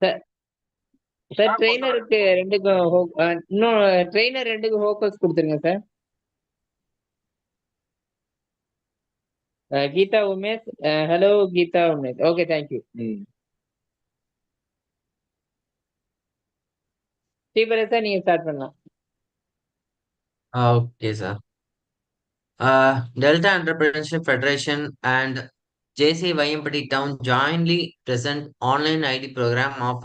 Sir sir ட்ரெயினருக்கு இன்னும் trainer 2க்கு ஹோக்கஸ் கொடுத்துருங்க sir. Geetha Umesh. Hello Geetha Umesh. Okay, thank you. ஸ்ரீபரத் sir, நீங்க ஸ்டார்ட் பண்ணலாம். Okay, sir. Delta Entrepreneurship Federation and JC Vayampati Town jointly present online ID program of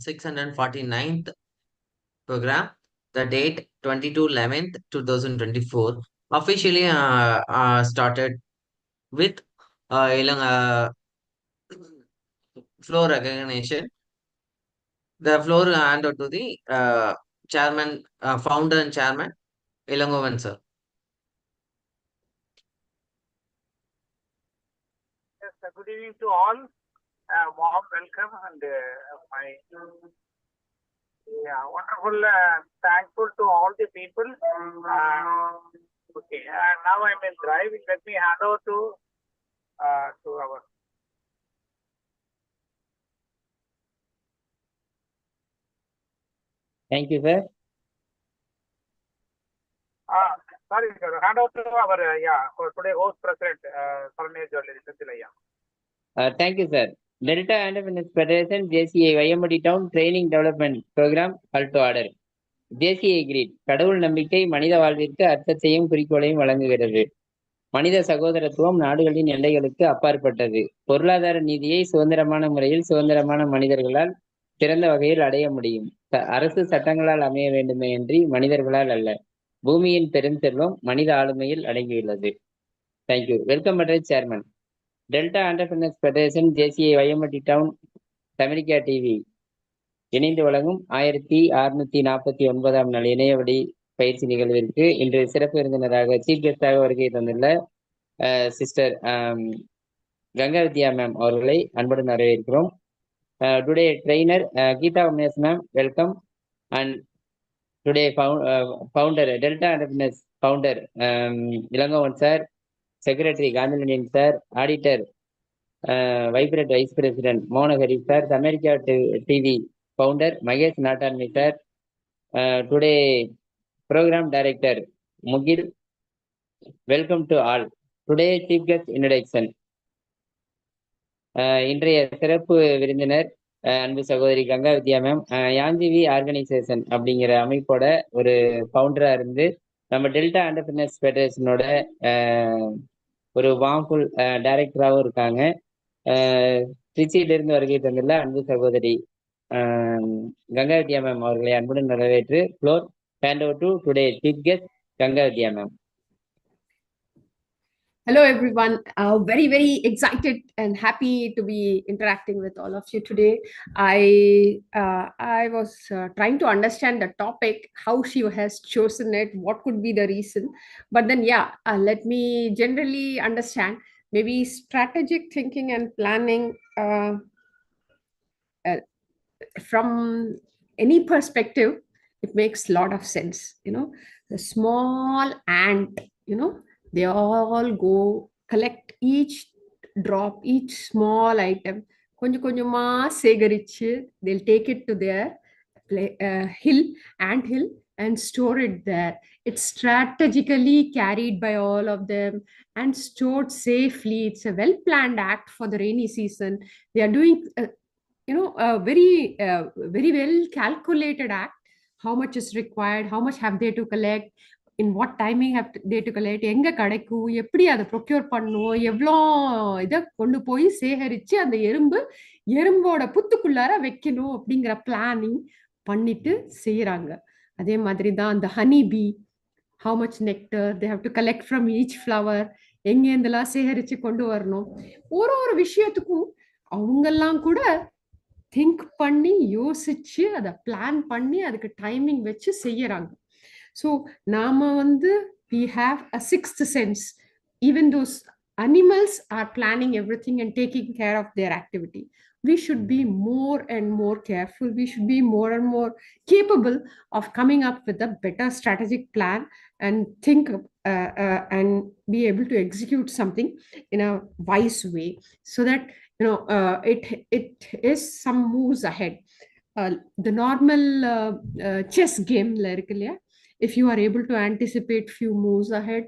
1649th program. The date 22/11/2024 officially started with floor recognition. The floor handed to the chairman, founder and chairman, Ilangovan sir. Yes, good evening to all. Warm welcome and my wonderful, thankful to all the people. Okay, now I'm in driving. Let me hand over to our. Thank you, sir. Sorry, sir. Hand over to our for today host president, Sarnesh Jolly. Thank you, sir. Delta Entrepreneurs Federation JCI Vayampati Town Training Development Program Call to Order. JCI Greed கடவுள் நம்பிக்கை மனித வாழ்விற்கு அர்த்தத்தையும் குறிக்கோளையும் வழங்குகிறது. மனித சகோதரத்துவம் நாடுகளின் எல்லைகளுக்கு அப்பாற்பட்டது. பொருளாதார நீதியை சுதந்திரமான முறையில் சுதந்திரமான மனிதர்களால் சிறந்த வகையில் அடைய முடியும். அரசு சட்டங்களால் அமைய வேண்டுமே என்று மனிதர்களால் அல்ல. பூமியின் பெருஞ்செல்வம் மனித ஆளுமையில் அடங்கியுள்ளது. தேங்க்யூ. வெல்கம் பண்றது chairman. Delta enterprise federation JCI Vayampati Town America TV இணைந்து வழங்கும் 1649ஆம் நாள் இணையவழி பயிற்சி நிகழ்விற்கு இன்று சிறப்பு விருந்தினராக சீஃப் கெஸ்டாக வருகை தந்துள்ள சிஸ்டர் கங்கா வித்யா மேம் அவர்களை அன்புடன் வரவேற்கிறோம். Today trainer Geetha Umesh ma'am, welcome. And today founder Delta Enterprise founder Elangovan sir, secretary Kanthilaniyan sir, auditor vibrate vice president Monahari sir, America TV founder Mahesh Nattamai sir, today program director Mugil. Welcome to all. Today chief guest introduction. இன்றைய சிறப்பு விருந்தினர் அன்பு சகோதரி Ganga Vidya ma'am. யாஞ்சிவி organisation அப்படிங்கிற அமைப்போட ஒரு ஃபவுண்டரா இருந்து நம்ம டெல்டா என்டர்பிரைஸ் ஃபெடரேஷனோட ஒரு வார்ம்ஃபுல் டைரக்டராகவும் இருக்காங்க. திருச்சியிலிருந்து வருகை தந்துள்ள அன்பு சகோதரி கங்கா வித்யா மேம் அவர்களை அன்புடன் வரவேற்று floor hand over to today chief guest Ganga Vidya ma'am. Hello, everyone. Very, very excited and happy to be interacting with all of you today. I was trying to understand the topic, how she has chosen it, what could be the reason. But then, let me generally understand. Maybe strategic thinking and planning from any perspective, it makes a lot of sense. The small ant, they all go collect each drop, each small item. கொஞ்சமா சேகரிச்சு they'll take it to their ant hill and store it there. It's strategically carried by all of them and stored safely. It's a well planned act for the rainy season. They are doing a very well calculated act. How much is required, how much have they to collect, in what timing have they to collect, எங்க கிடைக்கும், எப்படி அதை procure பண்ணுவோம், எவ்வளோ இதை கொண்டு போய் சேகரிச்சு அந்த எறும்போட புத்துக்குள்ளார வைக்கணும் அப்படிங்கிற பிளானிங் பண்ணிட்டு செய்யறாங்க. அதே மாதிரி தான் அந்த honey bee, how much nectar they have to collect from each flower, எங்கேருந்தெல்லாம் சேகரிச்சு கொண்டு வரணும். ஒரு விஷயத்துக்கும் அவங்கெல்லாம் கூட திங்க் பண்ணி யோசிச்சு அதை பிளான் பண்ணி அதுக்கு டைமிங் வச்சு செய்யறாங்க. ஸோ நாம we have a sixth sense. Even those animals are planning everything and taking care of their activity. We should be more and more careful. We should be more and more capable of coming up with a better strategic plan and think and be able to execute something in a wise way, so that it is some moves ahead. The normal chess game la irukku illaya, if you are able to anticipate few moves ahead,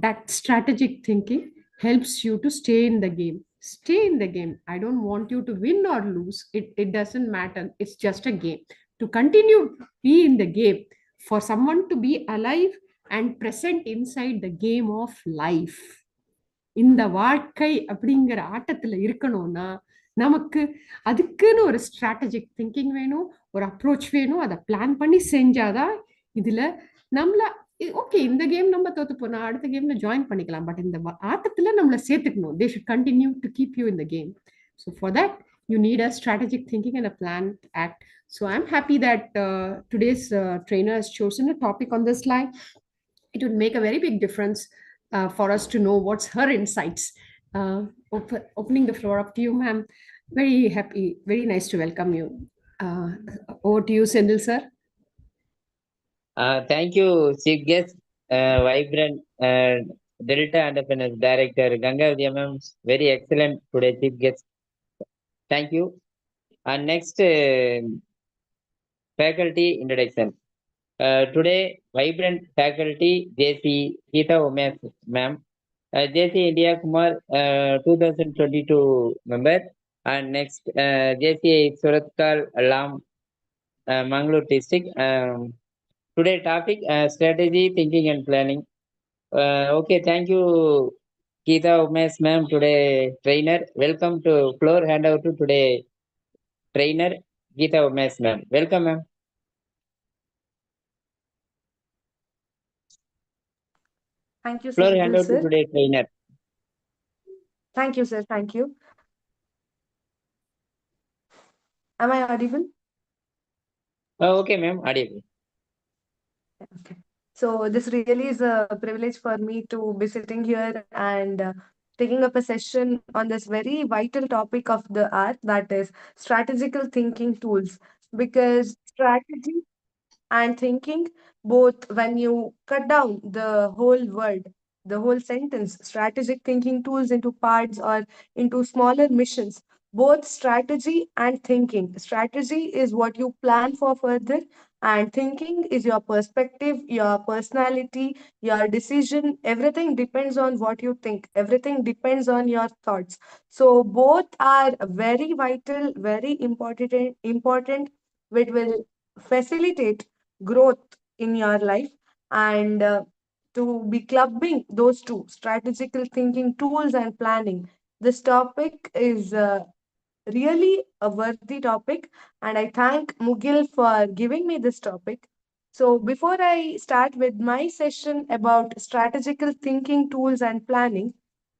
that strategic thinking helps you to stay in the game. Stay in the game. I don't want you to win or lose. It doesn't matter. It's just a game. To continue be in the game, for someone to be alive and present inside the game of life, இந்த வாழ்க்கை அப்படிங்கிற ஆட்டத்துல இருக்கணும்னா நமக்கு அதுக்குன்னு ஒரு strategic thinking வேணும், ஒரு approach வேணும். அதை பிளான் பண்ணி செஞ்சாதான் இதுல நம்மள ஓகே இந்த கேம் நம்ம தோத்து போனா அடுத்த கேம்ல ஜாயின் பண்ணிக்கலாம், பட் இந்த ஆட்டத்துல நம்மள சேர்த்துக்கணும். They should continue to keep you in the game. So for that you need a strategic thinking and a planned act. So I'm happy that today's trainer has chosen a topic on this line. It would make a very big difference for us to know what's her insights. Opening the floor up to you, ma'am. Very happy, very nice to welcome you. Over to you, Sendil sir. Thank you, Chief Guest, Vibrant Delta Entrepreneurs Director Gangavati ma'am. Very excellent today, Chief Guest. Thank you. And next, faculty introduction. Today, Vibrant Faculty JC Geeta Umesh ma'am. JC India Kumar 2022 member. And next, JC Suratkal Alam Mangalore district. Today topic strategy, thinking and planning. Okay, thank you, Geeta Umesh ma'am. Today trainer. Welcome to floor. Hand over to today trainer Geeta Umesh ma'am. Welcome ma'am. Thank you, Floor hand Sendil over to sir. today trainer. Thank you, sir. Thank you. Am I audible? Okay ma'am, audible. Okay. So this really is a privilege for me to be sitting here and taking up a session on this very vital topic of the art, that is strategical thinking tools. Because strategy and thinking, both when you cut down the whole word, the whole sentence, strategic thinking tools into parts or into smaller missions, both strategy and thinking. Strategy is what you plan for further, and thinking is your perspective, your personality, your decision. Everything depends on what you think, everything depends on your thoughts. So both are very vital, very important, which will facilitate growth in your life. And to be clubbing those two, strategical thinking tools and planning, this topic is really a worthy topic, and I thank Mugil for giving me this topic. So before I start with my session about strategical thinking tools and planning,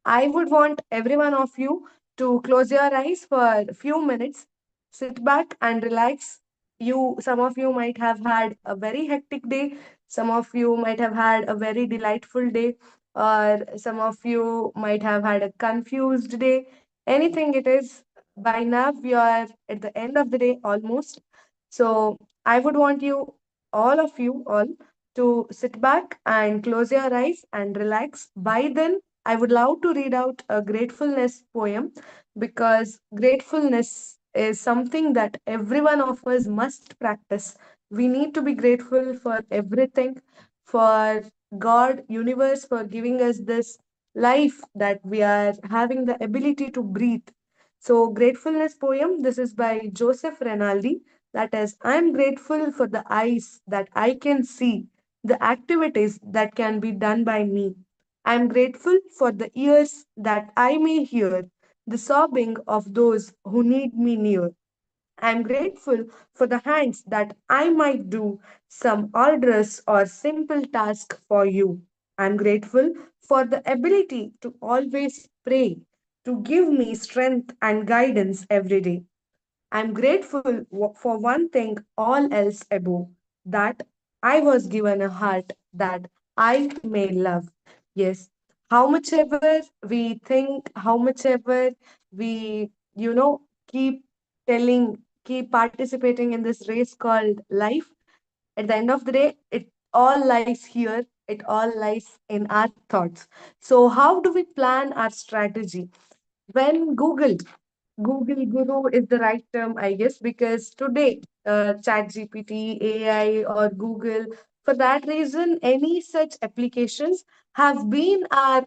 I would want every one of you to close your eyes for a few minutes, sit back and relax. Some of you might have had a very hectic day, some of you might have had a very delightful day, or some of you might have had a confused day. Anything it is, by now we are at the end of the day almost. So I would want all of you all, to sit back and close your eyes and relax. By then, I would love to read out a gratefulness poem, because gratefulness is something that every one of us must practice. We need to be grateful for everything, for God, universe, for giving us this life that we are having the ability to breathe. So, gratefulness poem, this is by Joseph Rinaldi. That is, I am grateful for the eyes that I can see, the activities that can be done by me. I am grateful for the ears that I may hear, the sobbing of those who need me near. I am grateful for the hands that I might do some arduous or simple task for you. I am grateful for the ability to always pray, to give me strength and guidance every day. I'm grateful for one thing, all else above, that I was given a heart that I may love. Yes, how much ever we think, how much ever we, keep keep participating in this race called life, at the end of the day, it all lies here It all lies in our thoughts. So, how do we plan our strategy? When Google Guru is the right term, I guess, because today, ChatGPT, AI, or Google, for that reason, any such applications they are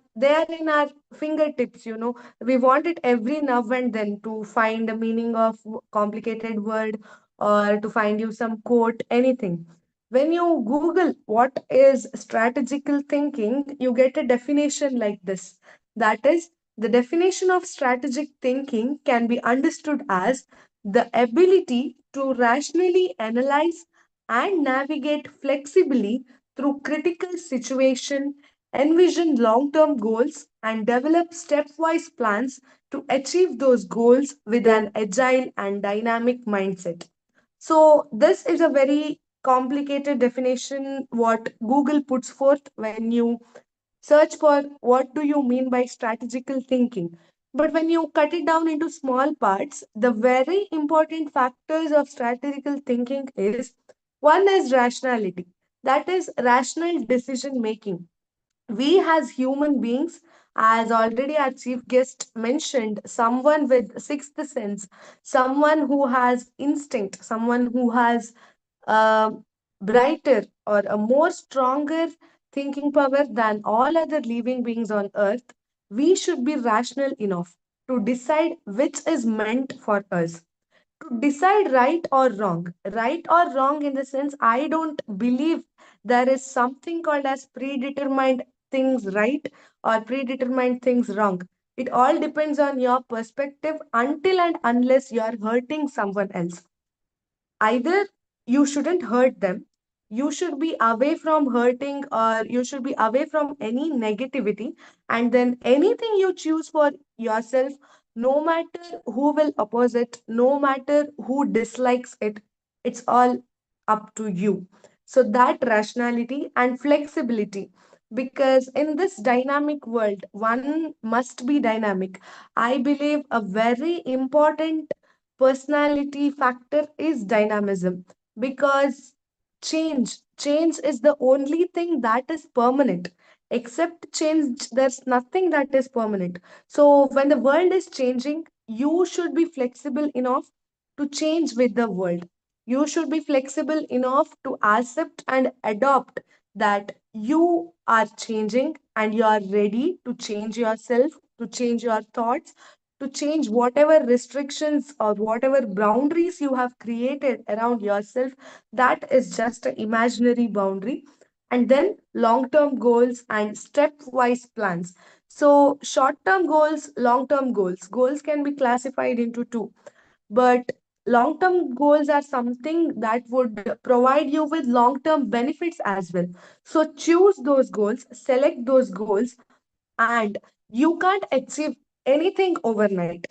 in our fingertips, you know. We want it every now and then to find the meaning of complicated word or to find you some quote, anything. When you Google what is strategical thinking, you get a definition like this. That is, the definition of strategic thinking can be understood as the ability to rationally analyze and navigate flexibly through critical situation, envision long-term goals, and develop stepwise plans to achieve those goals with an agile and dynamic mindset. So this is a very complicated definition what Google puts forth when you search for what do you mean by strategical thinking. But when you cut it down into small parts, the very important factors of strategical thinking is one is rationality. That is rational decision making. We as human beings, as already our chief guest mentioned, someone with sixth sense, someone who has instinct, someone who has a brighter or a more stronger thinking power than all other living beings on earth, we should be rational enough to decide which is meant for us, to decide right or wrong. Right or wrong in the sense, I don't believe there is something called as predetermined things right or predetermined things wrong. It all depends on your perspective until and unless you are hurting someone else. Either you shouldn't hurt them, you should be away from hurting or you should be away from any negativity, and then anything you choose for yourself, no matter who will oppose it, no matter who dislikes it, it's all up to you. So that rationality and flexibility, because in this dynamic world one must be dynamic. I believe a very important personality factor is dynamism, because change is the only thing that is permanent. Except change, there's nothing that is permanent. So when the world is changing, you should be flexible enough to change with the world. You should be flexible enough to accept and adopt that you are changing and you are ready to change yourself, to change your thoughts, to change whatever restrictions or whatever boundaries you have created around yourself. That is just an imaginary boundary. And then long term goals and stepwise plans. So short term goals, long term goals, goals can be classified into two, but long term goals are something that would provide you with long term benefits as well. So choose those goals, select those goals, and you can't achieve anything overnight,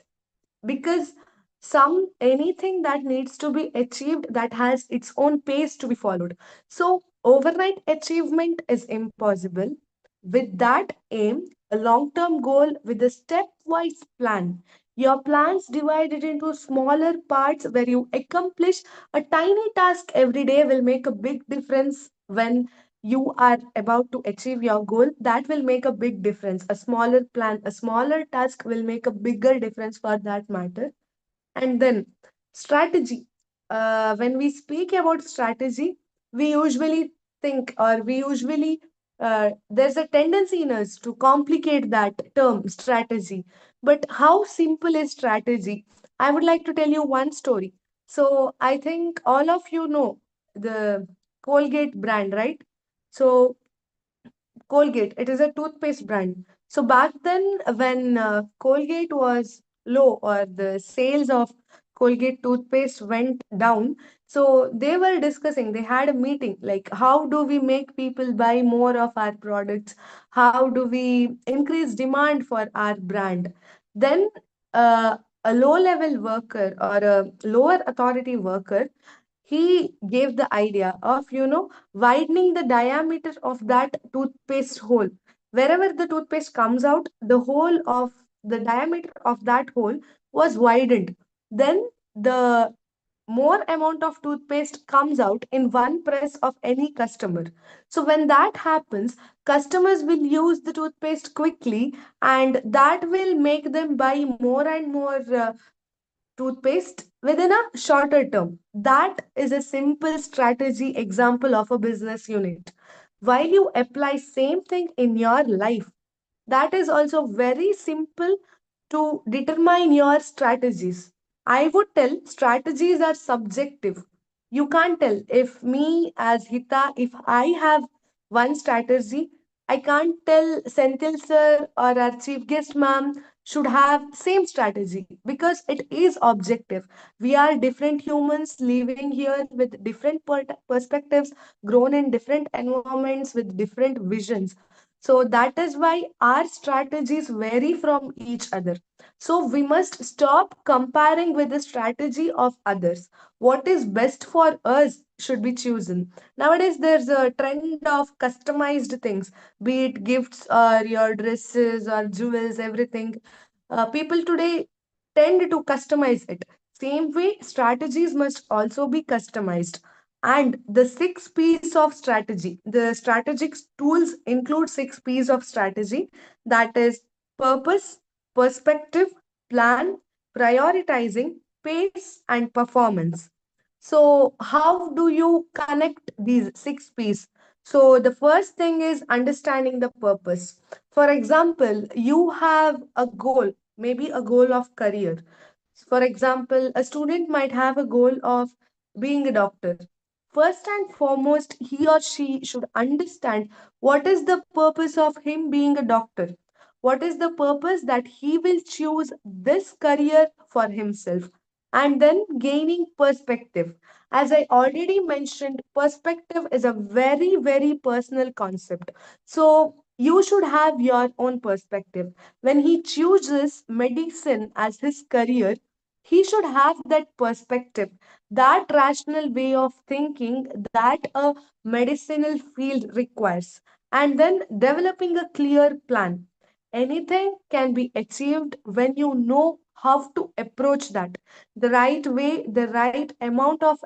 because some anything that needs to be achieved that has its own pace to be followed. So overnight achievement is impossible. With that aim, a long term goal with a stepwise plan, your plans divided into smaller parts where you accomplish a tiny task every day will make a big difference. When you are about to achieve your goal, that will make a big difference. A smaller plan, a smaller task will make a bigger difference for that matter. And then strategy. When we speak about strategy, we usually think, or we usually, there's a tendency in us to complicate that term strategy. But how simple is strategy? I would like to tell you one story. So I think all of you know the Colgate brand, right? So Colgate, it is a toothpaste brand. So back then, when Colgate was low or the sales of Colgate toothpaste went down, so they were discussing, they had a meeting like, how do we make people buy more of our products? How do we increase demand for our brand? Then a low level worker or a lower authority worker, he gave the idea of, widening the diameter of that toothpaste hole. Wherever the toothpaste comes out, the whole of the diameter of that hole was widened. Then the more amount of toothpaste comes out in one press of any customer. So when that happens, customers will use the toothpaste quickly, and that will make them buy more and more toothpaste within a shorter term. That is a simple strategy example of a business unit. While you apply same thing in your life, that is also very simple to determine your strategies. I would tell strategies are subjective. You can't tell if me as Hita, if I have one strategy, I can't tell Senthil sir or our chief guest ma'am should have same strategy because it is objective. We are different humans living here with different perspectives, grown in different environments with different visions. So that is why our strategies vary from each other. So we must stop comparing with the strategy of others. What is best for us should be chosen. Nowadays, there's a trend of customized things, be it gifts or your dresses or jewels, everything. People today tend to customize it. Same way, strategies must also be customized. And the six P's of strategy. The strategic tools include six P's of strategy, that is purpose, perspective, plan, prioritizing, pace, and performance. So, how do you connect these six P's? So, the first thing is understanding the purpose. For example, you have a goal, maybe a goal of career. For example, a student might have a goal of being a doctor. First and foremost, he or she should understand what is the purpose of him being a doctor. What is the purpose that he will choose this career for himself? And then gaining perspective. As I already mentioned, perspective is a very, very personal concept. So you should have your own perspective. When he chooses medicine as his career, he should have that perspective, that rational way of thinking that a medicinal field requires, and then developing a clear plan. Anything can be achieved when you know how to approach that. The right way, the right amount of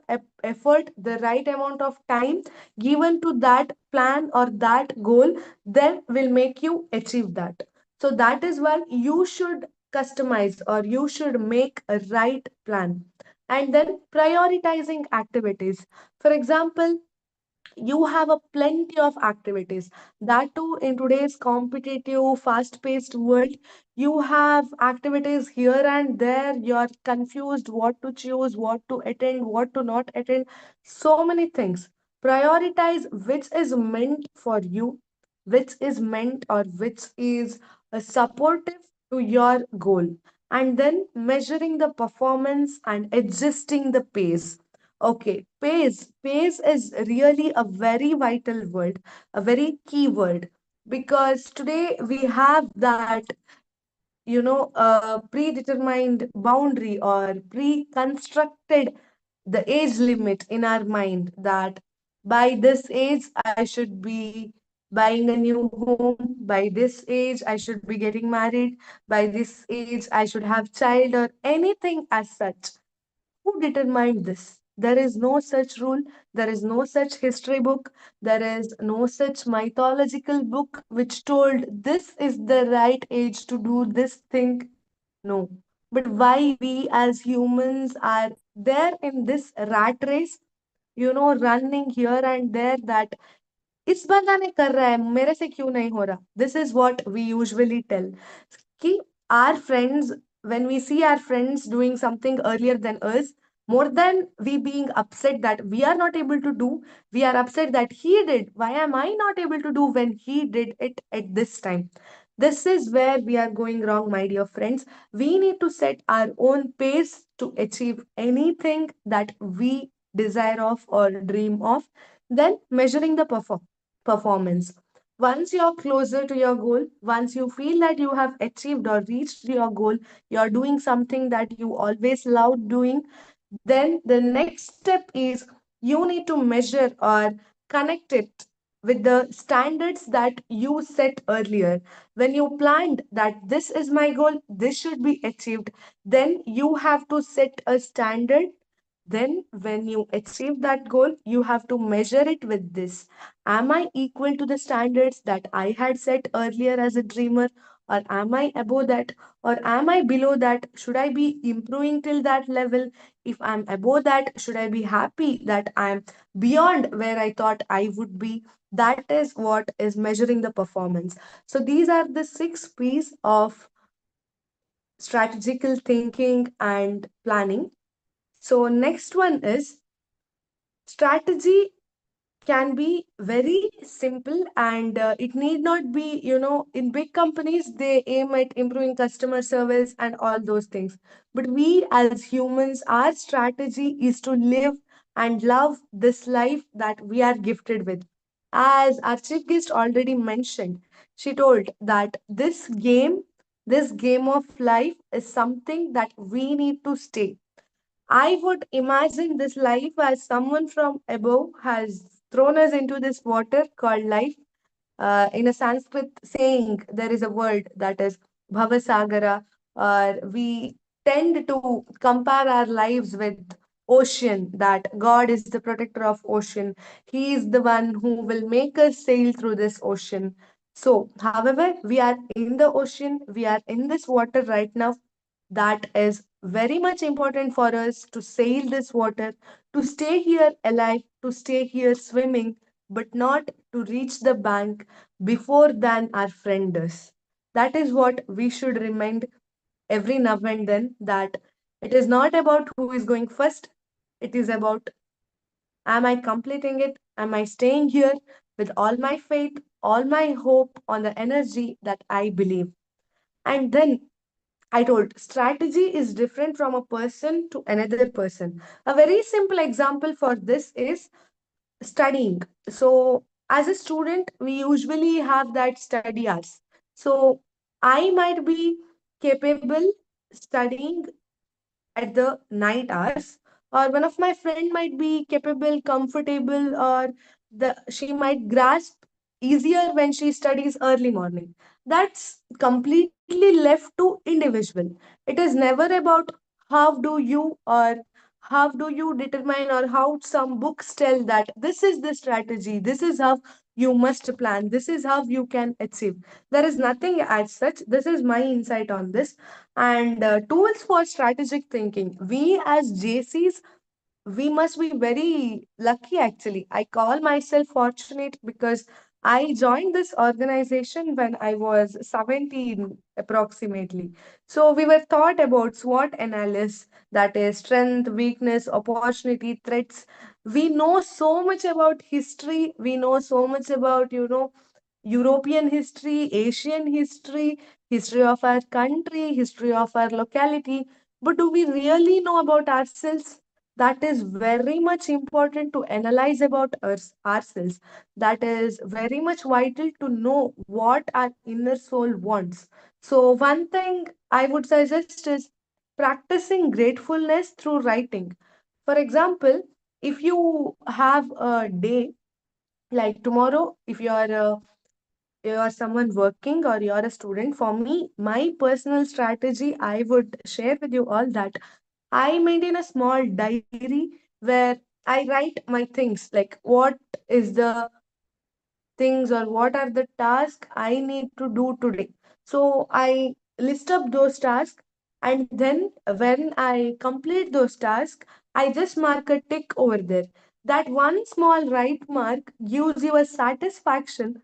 effort, the right amount of time given to that plan or that goal, then will make you achieve that. So that is why you should customize or you should make a right plan. And then prioritizing activities. For example, you have a plenty of activities, that too in today's competitive fast paced world. You have activities here and there, you're confused what to choose, what to attend, what to not attend, so many things. Prioritize which is meant for you, which is meant or which is supportive to your goal, and then measuring the performance and adjusting the pace. Okay, pace. Pace is really a very vital word, a very key word, because today we have that, predetermined boundary or pre-constructed the age limit in our mind that by this age I should be buying a new home, by this age I should be getting married, by this age I should have child or anything as such. Who determined this? There is no such rule, there is no such history book, there is no such mythological book which told this is the right age to do this thing. No. But why we as humans are there in this rat race, running here and there, that इस बंदा ने कर रहा है मेरे से क्यों नहीं हो रहा. This is what we usually tell कि our friends, when we see our friends doing something earlier than us, more than we being upset that we are not able to do, we are upset that he did, why am I not able to do when he did it at this time. This is where we are going wrong, my dear friends. We need to set our own pace to achieve anything that we desire of or dream of. Then measuring the performance. Once you're closer to your goal, once you feel that you have achieved or reached your goal, you're doing something that you always loved doing, then the next step is you need to measure or connect it with the standards that you set earlier. When you planned that this is my goal, this should be achieved, then you have to set a standard then when you achieve that goal, you have to measure it with this. Am I equal to the standards that I had set earlier as a dreamer? Or am I above that? Or am I below that? Should I be improving till that level? If I'm above that, should I be happy that I'm beyond where I thought I would be? That is what is measuring the performance. So these are the 6 P's of strategical thinking and planning. So next one is strategy can be very simple, and it need not be, in big companies they aim at improving customer service and all those things, but we as humans, our strategy is to live and love this life that we are gifted with. As our chief guest already mentioned, she told that this game of life is something that we need to stay. I would imagine this life as someone from above has thrown us into this water called life. In a Sanskrit saying, there is a word that is Bhavasagara, or we tend to compare our lives with ocean, that God is the protector of ocean. He is the one who will make us sail through this ocean. So, however, we are in the ocean, we are in this water right now. That is very much important for us to sail this water, to stay here alive, to stay here swimming, but not to reach the bank before than our friend does. That is what we should remind every now and then, that it is not about who is going first, it is about, am I completing it? Am I staying here with all my faith, all my hope on the energy that I believe? And then I told strategy is different from a person to another person. A very simple example for this is studying. So, as a student, we usually have that study hours. So, I might be capable studying at the night hours, or one of my friend might be capable, comfortable, or she might grasp easier when she studies early morning. That's completely left to individual. It is never about how do you, or how do you determine, or how some books tell that this is the strategy, this is how you must plan, this is how you can achieve. There is nothing as such. This is my insight on this. And tools for strategic thinking. We as JCs, we must be very lucky actually. I call myself fortunate because I joined this organization when I was 17 approximately. So we were taught about SWOT analysis, that is strength, weakness, opportunity, threats. We know so much about history. We know so much about, European history, Asian history, history of our country, history of our locality. But do we really know about ourselves? That is very much important to analyze about ourselves. That is very much vital to know what our inner soul wants. So, one thing I would suggest is practicing gratefulness through writing. For example, if you have a day like tomorrow, if you're someone working or you're a student, for me, my personal strategy, I would share with you all that I maintain a small diary where I write my things, like what is the things or what are the tasks I need to do today. So I list up those tasks, and then when I complete those tasks, I just mark a tick over there. That one small right mark gives you a satisfaction.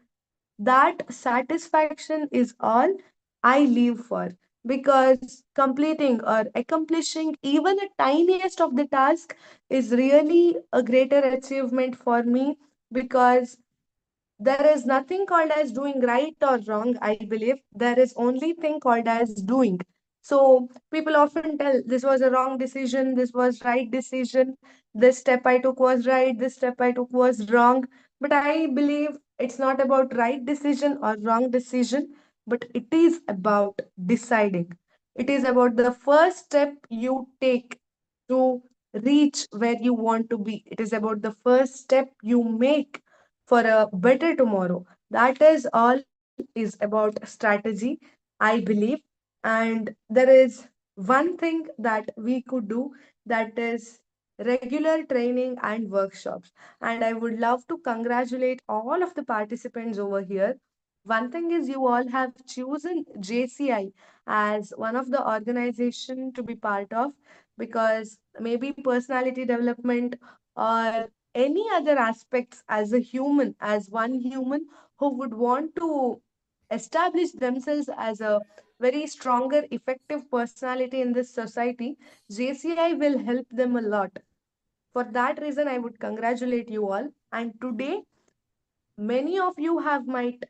That satisfaction is all I live for, because completing or accomplishing even a tiniest of the task is really a greater achievement for me, because there is nothing called as doing right or wrong. I believe there is only thing called as doing. So people often tell this was a wrong decision, this was right decision, this step I took was right, this step I took was wrong. But I believe it's not about right decision or wrong decision, but it is about deciding. It is about the first step you take to reach where you want to be. It is about the first step you make for a better tomorrow. That is all is about strategy, I believe. And there is one thing that we could do, that is regular training and workshops. And I would love to congratulate all of the participants over here. One thing is you all have chosen JCI as one of the organization to be part of, because maybe personality development or any other aspects as a human, as one human who would want to establish themselves as a very stronger, effective personality in this society, JCI will help them a lot. For that reason, I would congratulate you all. And today, many of you have might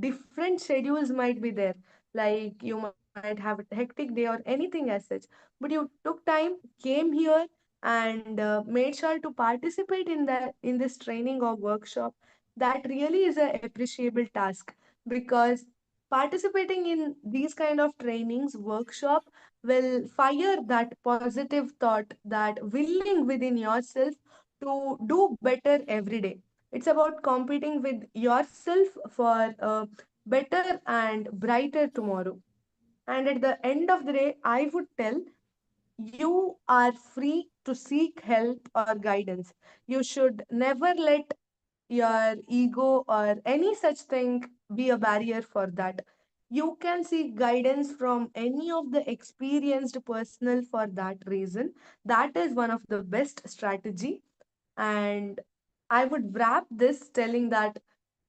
different schedules might be there, like you might have a hectic day or anything as such, but you took time, came here, and made sure to participate in this training or workshop. That really is an appreciable task, because participating in these kind of trainings workshop will fire that positive thought, that willing within yourself to do better every day. It's about competing with yourself for a better and brighter tomorrow. And at the end of the day, I would tell you are free to seek help or guidance. You should never let your ego or any such thing be a barrier for that. You can seek guidance from any of the experienced personnel for that reason. That is one of the best strategy. And I would wrap this telling that,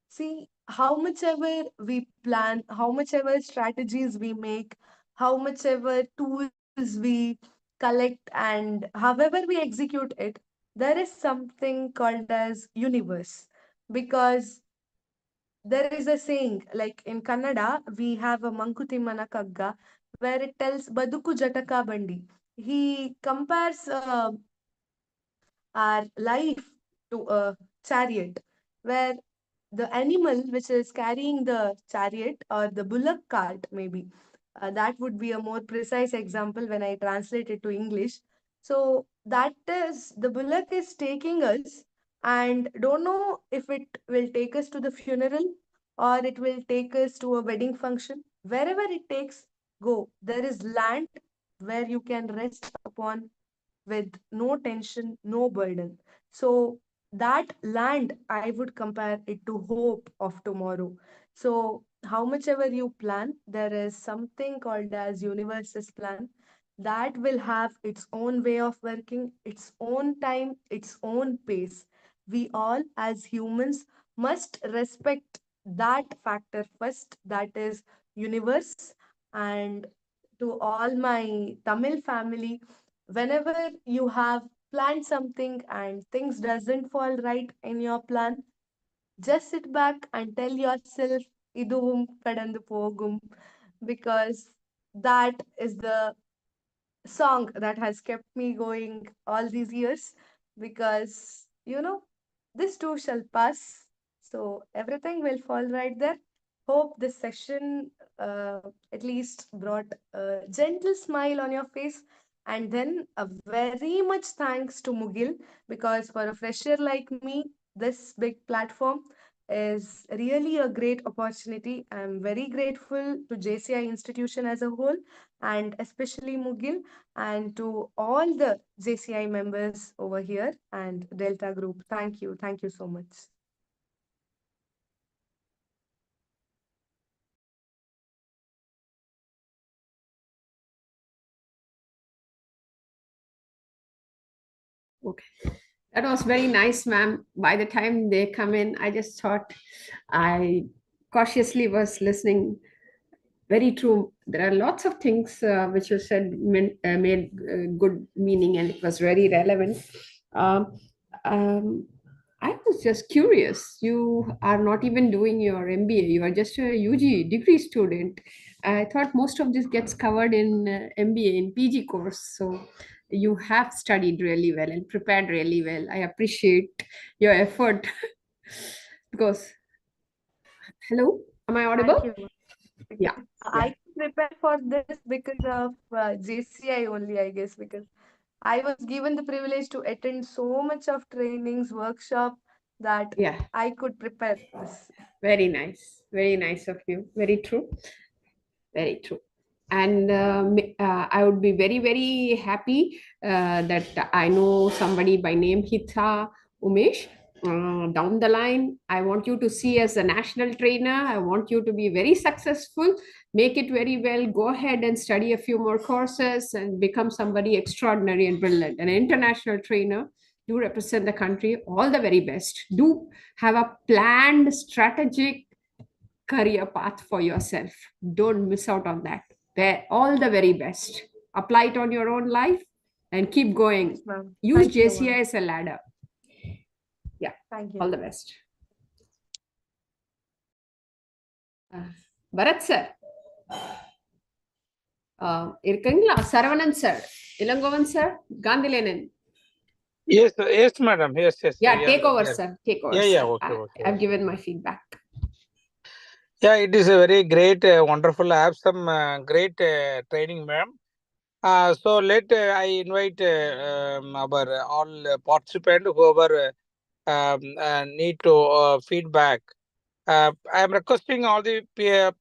see, how much ever we plan, how much ever strategies we make, how much ever tools we collect, and however we execute it, there is something called as universe. Because there is a saying, like in Kannada, we have a Mankuti Manakagga, where it tells Baduku Jataka Bandi. He compares our life to a chariot, where the animal which is carrying the chariot or the bullock cart, maybe that would be a more precise example when I translate it to English. So that is the bullock is taking us, and don't know if it will take us to the funeral or it will take us to a wedding function. Wherever it takes, go. There is land where you can rest upon with no tension, no burden. So that land, I would compare it to hope of tomorrow. So how much ever you plan, there is something called as universe's plan that will have its own way of working, its own time, its own pace. We all as humans must respect that factor first, that is universe. And to all my Tamil family, whenever you have planned something and things doesn't fall right in your plan, just sit back and tell yourself iduvum kadandu pogum, because that is the song that has kept me going all these years. Because this too shall pass, so everything will fall right there. Hope this session at least brought a gentle smile on your face. And then a very much thanks to Mugil, because for a fresher like me, this big platform is really a great opportunity. I'm very grateful to JCI institution as a whole, and especially Mugil, and to all the JCI members over here and Delta Group. Thank you. Thank you so much. Okay. That was very nice, ma'am. By the time they come in, I just thought I cautiously was listening. Very true. There are lots of things which you said made good meaning, and it was very relevant. Um, um, I was just curious. You are not even doing your MBA. You are just a UG degree student. I thought most of this gets covered in MBA in PG course. So you have studied really well and prepared really well. I appreciate your effort because, hello, am I Thank audible? you. Yeah, yeah. I prepared for this because of JCI only, I guess, because I was given the privilege to attend so much of trainings, workshop, that Yeah, I could prepare this. very nice. Very nice of you. Very true. Very true. And I would be very, very happy that I know somebody by name Hitha Umesh. Down the line, I want you to see as a national trainer. I want you to be very successful, make it very well, go ahead and study a few more courses and become somebody extraordinary and brilliant. An international trainer, do represent the country. All the very best. Do have a planned, strategic career path for yourself. Don't miss out on that. All the very best. Apply it on your own life and keep going. Yes, ma'am. Use Thank you, JCI ma'am. as a ladder. Yeah, Thank all you. the best. Bharat sir. இருக்கீங்களா Saravanan sir, Elangovan sir, Kanthilenan. Yes, yes, madam. Yes, yes. Yeah, take over, yes. sir. Take over. Yeah, yeah. Sir. Okay, okay. I've given my feedback. Yeah, it is a very great, wonderful app. Some great training, ma'am. So I invite our all participants whoever need to feedback. I am requesting all the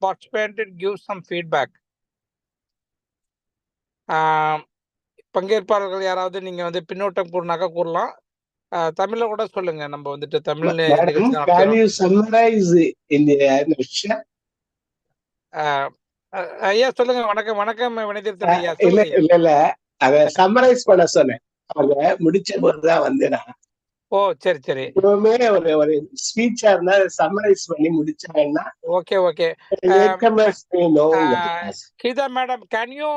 participants to give some feedback. பங்கேற்பாளர்கள் யாராவது நீங்க வந்து பின்னோட்டம் கூறினாக்கா கூறலாம். தமிழ்ல கூட சொல்லுங்க. நம்ம வந்துட்டு தமிழ் Madam, நிகழ்ச்சி can நடத்துறோம். you summarize in the nutshell? ஐயா சொல்லுங்க. வணக்கம் வணக்கம் வினைத்திருத்தன் ஐயா, இல்ல சொல்லுங்க ஐயா. இல்ல இல்ல அத சம்மரைஸ் பண்ண சொன்னேன். அத முடிச்ச போதுதான் வந்து நான் ஓ சரி சரி. எப்பவுமே ஒரு ஸ்பீச்சா இருந்தா சம்மரைஸ் பண்ணி முடிச்சாங்கன்னா okay okay. Kida madam, can you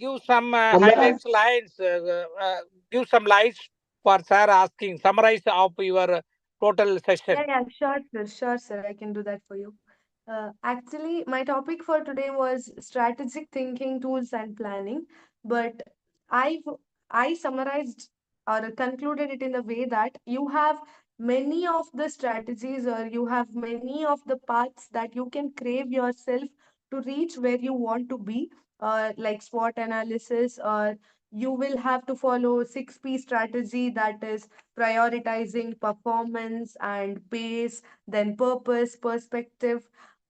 give some highlights lines, give some lines for sir asking, summarize of your total session? Yeah, sure, sir. I can do that for you. Actually, my topic for today was strategic thinking, tools, and planning. But I summarized or concluded it in the way that you have many of the strategies or you have many of the paths that you can crave yourself to reach where you want to be, like SWOT analysis, or you will have to follow 6P strategy, that is prioritizing performance and pace, then purpose, perspective,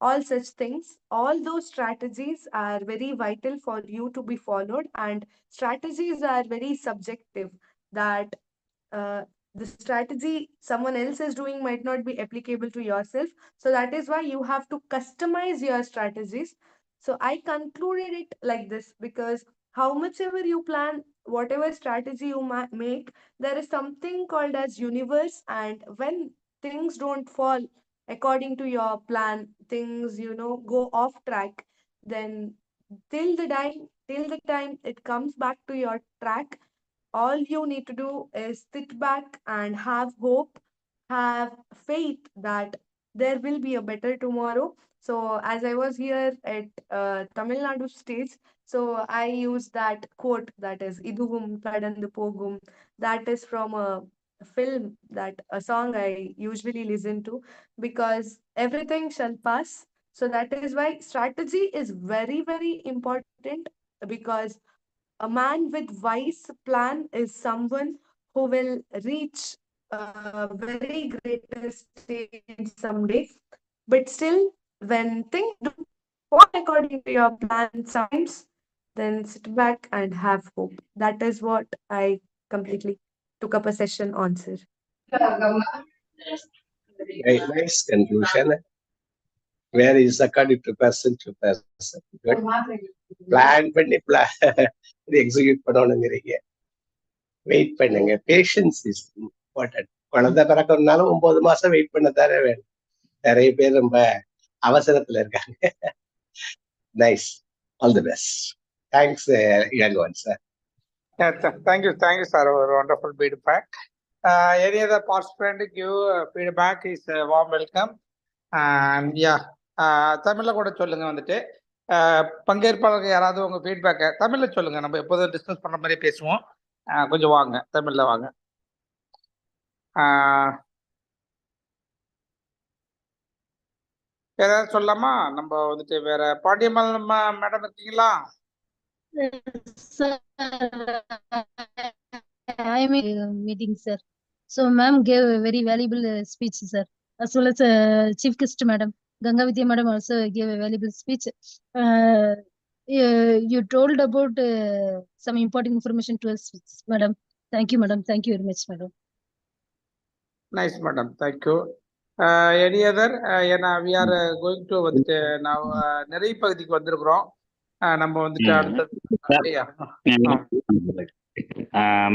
all such things. All those strategies are very vital for you to be followed, and strategies are very subjective. That the strategy someone else is doing might not be applicable to yourself. So that is why you have to customize your strategies. So I concluded it like this because how much ever you plan, whatever strategy you make, there is something called as universe, and when things don't fall according to your plan, things go off track, then till the time it comes back to your track, all you need to do is sit back and have hope, have faith that there will be a better tomorrow. So, as I was here at Tamil Nadu stage, so I used that quote, that is Iduvum Kadandu Pogum. That is from a film, that a song I usually listen to, because everything shall pass. So that is why strategy is very, very important, because a man with wise plan is someone who will reach a very greater stage someday. But still, when things don't fall according to your plan sometimes, then sit back and have hope. That is what I completely took up a session on, sir. Very nice conclusion. Where is according to person to person. Good. Plan பண்ணி execute பண்ணணுங்கிறீங்க. Wait பண்ணுங்க. Patience is important. குழந்தை பிறக்கணும்னாலும் 9 மாசம் wait பண்ண தானே வேணும். நிறைய பேர் ரொம்ப அவசரத்துல இருக்காங்க. Nice. All the best. Thanks Ilangovan sir. Thank you, sir. Wonderful feedback. Any other participant give feedback is warm welcome. And yeah, தமிழ்ல கூட சொல்லுங்க. வந்துட்டு பங்கேற்பாளர்கள் யாராவது உங்க ஃபீட்பேக்கை தமிழ்ல சொல்லுங்க. நம்ம எப்போதும் டிஸ்கஸ் பண்ண மாதிரி பேசுவோம். கொஞ்சம் வாங்க, தமிழ்ல வாங்க. வேற ஏதாவது சொல்லலாமா? நம்ம வந்துட்டு வேற பாண்டியம்மாள் மேடம் இருக்கீங்களா? Sir, I am in meeting, sir. So, ma'am gave a very valuable speech, sir. As well as Chief Guest, madam Gangavidya, madam also gave a valuable speech. You told about some important information to us, madam. Thank you, madam. Thank you very much, madam. Nice, madam. Thank you. Any other? We are going to வந்துட்டு now நிறைய பகுதிக்கு வந்திருக்கிறோம். நம்ம வந்துட்டு அடுத்தது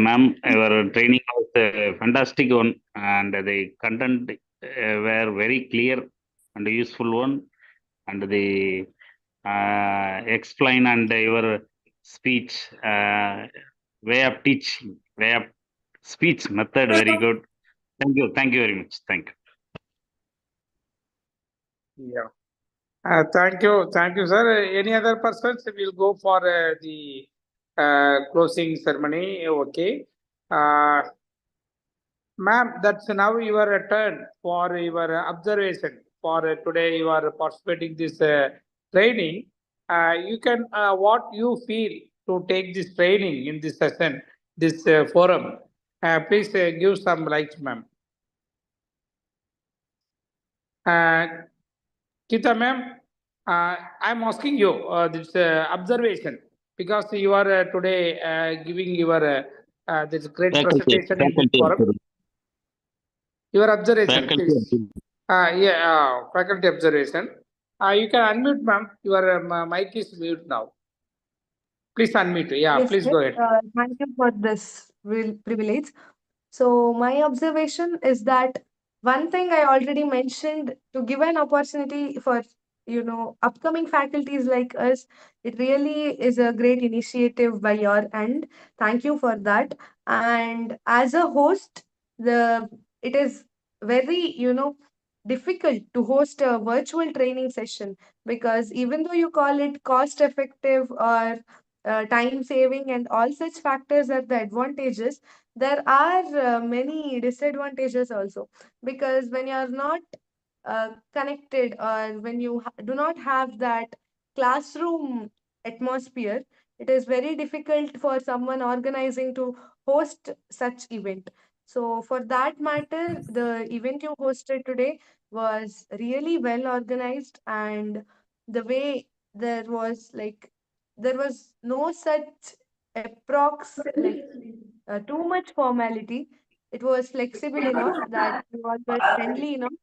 ma'am, your training was a fantastic one, and the content were very clear and useful one, and the explain and your speech way of teaching, way of speech method very good. Thank you very much. Thank you. Yeah. Thank you, sir. Any other persons? We'll go for the closing ceremony. Okay. Ma'am, that's now your turn for your observation. For today, you are participating this training. You can what you feel to take this training in this session, this forum. Please give some lights, ma'am. Kita ma'am, I'm asking you this observation because you are today giving your this great presentation in this forum. Your observation, please. Faculty observation. You can unmute, ma'am. Your mic is mute now. Please unmute. Yeah, Yes, please sir. go ahead. Thank you for this privilege. So my observation is that one thing I already mentioned, to give an opportunity for upcoming faculties like us, it really is a great initiative by your end. Thank you for that. And as a host, it is very difficult to host a virtual training session, because even though you call it cost effective or time saving and all such factors are the advantages, there are many disadvantages also, because when you are not connected, or when you do not have that classroom atmosphere, it is very difficult for someone organizing to host such event. So for that matter, the event you hosted today was really well organized, and the way there was no such approx like too much formality. It was flexible enough that you all were friendly enough,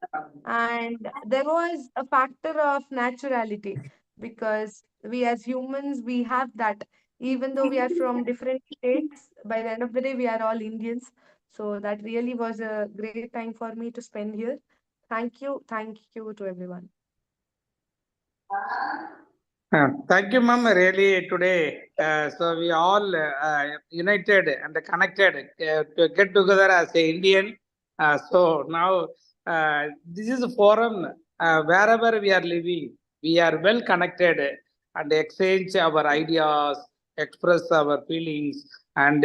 and there was a factor of naturality, because we as humans, we have that. Even though we are from different states, by the end of the day, we are all Indians. So that really was a great time for me to spend here. Thank you to everyone. Thank you, ma'am. Really today, so we all united and connected to get together as a Indian. So now this is a forum wherever we are living, we are well connected and exchange our ideas, express our feelings, and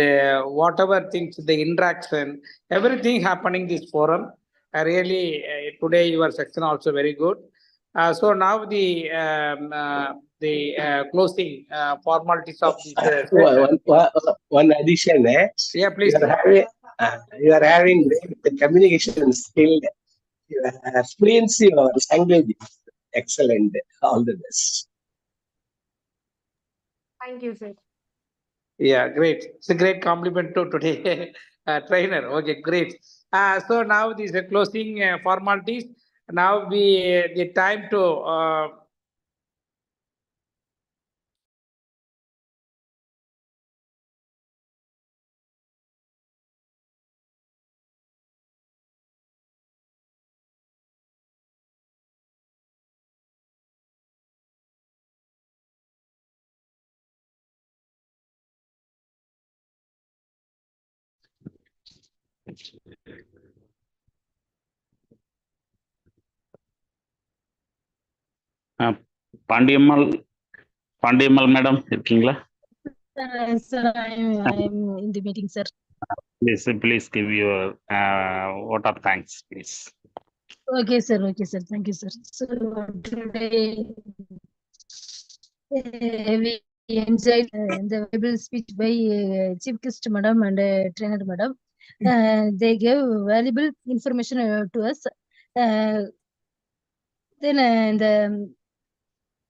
whatever things, the interaction, everything happening this forum. Really today your section also very good. So now the closing formalities of this session. One addition. Yeah, please. You are having great communication skill. Your fluency of language is excellent. All the best. Thank you, sir. Yeah, great. It's a great compliment to today trainer. Okay, great. So now these closing formalities. Now the time to Pandiammal madam இருக்கீங்களா? Sir, I'm in the meeting, sir. Please give your vote of thanks, please. Okay, sir. Thank you, sir. So today we enjoyed the Bible speech by Chief Guest Madam and Trainer Madam. They gave valuable information to us. Then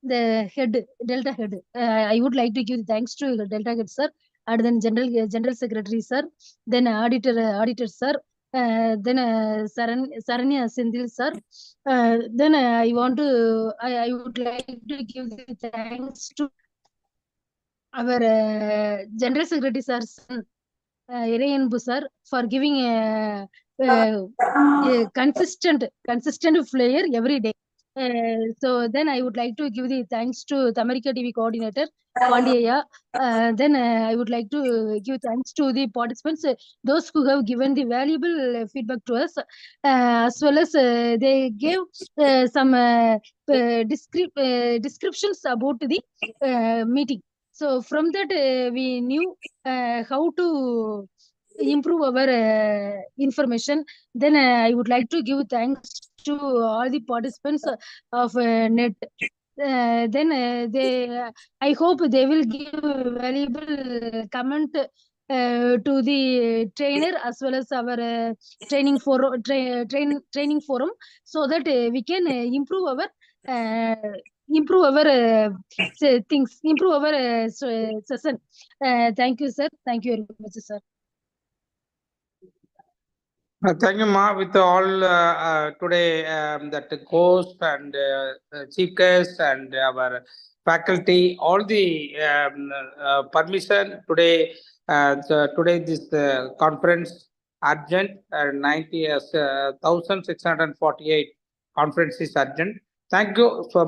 the head, Delta head. I would like to give thanks to Delta head sir, and then General Secretary sir, then auditor sir, then Saranya Sindhil sir. Then I would like to give the thanks to our General Secretary sir, Irayanbu sir, for giving a consistent flyer every day. So then I would like to give the thanks to Tamarika TV coordinator Pandya. Then I would like to give thanks to the participants, those who have given the valuable feedback to us, as well as they gave some descriptions about the meeting. So from that we knew how to improve our information. Then I would like to give thanks to all the participants of net. I hope they will give valuable comment to the trainer as well as our training forum, so that we can improve our improve our session. Thank you, sir. Thank you very much, sir. Thank you, Ma. With all today, that host and chief guest and our faculty, all the permission today. Today this conference urgent 90,648 conference is urgent. Thank you so much.